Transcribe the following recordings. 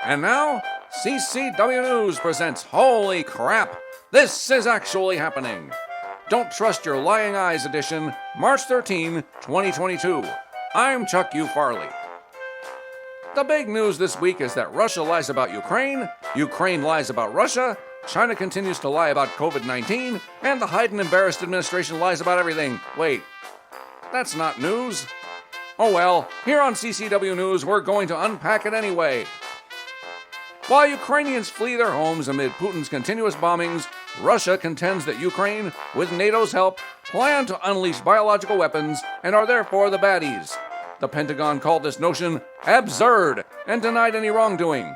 And now, CCW News presents Holy Crap! This is actually happening! Don't Trust Your Lying Eyes edition, March 13, 2022. I'm Chuck U. Farley. The big news this week is that Russia lies about Ukraine, Ukraine lies about Russia, China continues to lie about COVID-19, and the Biden-embarrassed administration lies about everything. Wait, that's not news. Oh well, here on CCW News, we're going to unpack it anyway. While Ukrainians flee their homes amid Putin's continuous bombings, Russia contends that Ukraine, with NATO's help, plan to unleash biological weapons and are therefore the baddies. The Pentagon called this notion absurd and denied any wrongdoing.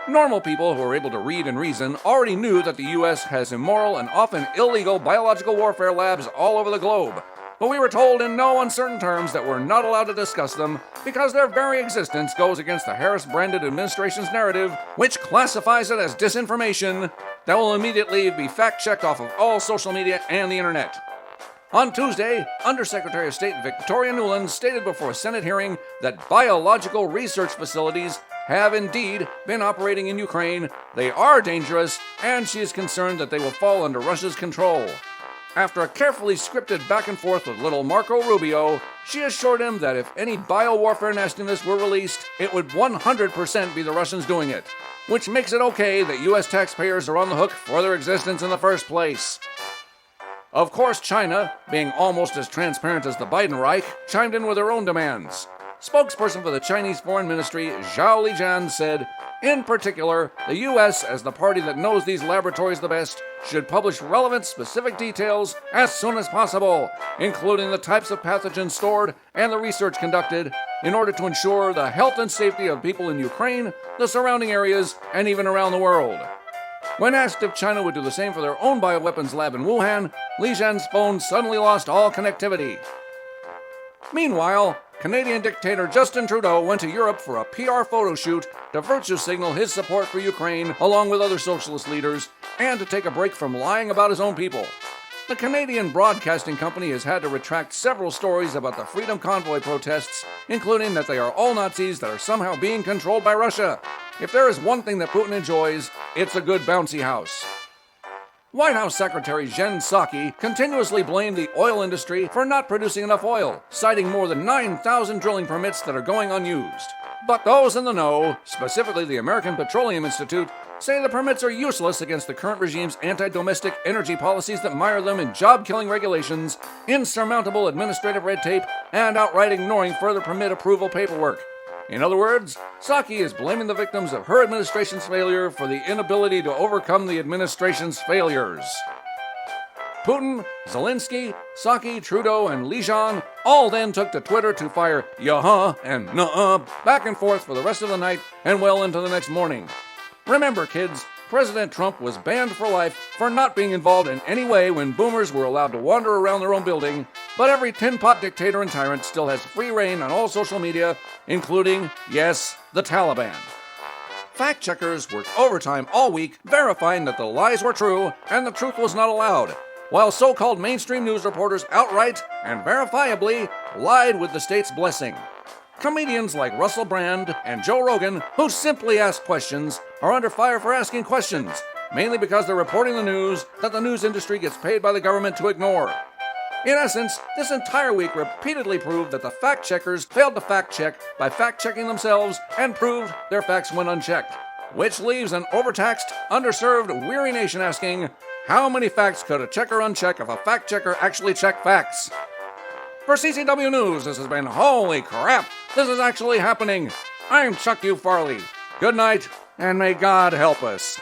Normal people who are able to read and reason already knew that the U.S. has immoral and often illegal biological warfare labs all over the globe, but we were told in no uncertain terms that we're not allowed to discuss them because their very existence goes against the Harris-branded administration's narrative, which classifies it as disinformation that will immediately be fact-checked off of all social media and the internet. On Tuesday, Undersecretary of State Victoria Nuland stated before a Senate hearing that biological research facilities have indeed been operating in Ukraine, they are dangerous, and she is concerned that they will fall under Russia's control. After a carefully scripted back and forth with little Marco Rubio, she assured him that if any biowarfare nastiness were released, it would 100% be the Russians doing it, which makes it okay that U.S. taxpayers are on the hook for their existence in the first place. Of course, China, being almost as transparent as the Biden Reich, chimed in with her own demands. Spokesperson for the Chinese Foreign Ministry, Zhao Lijian, said, in particular, the U.S., as the party that knows these laboratories the best, should publish relevant specific details as soon as possible, including the types of pathogens stored and the research conducted, in order to ensure the health and safety of people in Ukraine, the surrounding areas, and even around the world. When asked if China would do the same for their own bioweapons lab in Wuhan, Lijian's phone suddenly lost all connectivity. Meanwhile, Canadian dictator Justin Trudeau went to Europe for a PR photo shoot to virtue signal his support for Ukraine along with other socialist leaders and to take a break from lying about his own people. The Canadian Broadcasting Company has had to retract several stories about the Freedom Convoy protests, including that they are all Nazis that are somehow being controlled by Russia. If there is one thing that Putin enjoys, it's a good bouncy house. White House Secretary Jen Psaki continuously blamed the oil industry for not producing enough oil, citing more than 9,000 drilling permits that are going unused. But those in the know, specifically the American Petroleum Institute, say the permits are useless against the current regime's anti-domestic energy policies that mire them in job-killing regulations, insurmountable administrative red tape, and outright ignoring further permit approval paperwork. In other words, Psaki is blaming the victims of her administration's failure for the inability to overcome the administration's failures. Putin, Zelensky, Psaki, Trudeau, and Lijian all then took to Twitter to fire "yeah-huh" and "nuh-uh" back and forth for the rest of the night and well into the next morning. Remember, kids, President Trump was banned for life for not being involved in any way when boomers were allowed to wander around their own building, but every tin-pot dictator and tyrant still has free reign on all social media, including, yes, the Taliban. Fact-checkers worked overtime all week verifying that the lies were true and the truth was not allowed, while so-called mainstream news reporters outright and verifiably lied with the state's blessing. Comedians like Russell Brand and Joe Rogan, who simply ask questions, are under fire for asking questions, mainly because they're reporting the news that the news industry gets paid by the government to ignore. In essence, this entire week repeatedly proved that the fact-checkers failed to fact-check by fact-checking themselves and proved their facts went unchecked, which leaves an overtaxed, underserved, weary nation asking, how many facts could a checker uncheck if a fact-checker actually checked facts? For CCW News, this has been Holy Crap! This is actually happening. I'm Chuck U. Farley. Good night, and may God help us.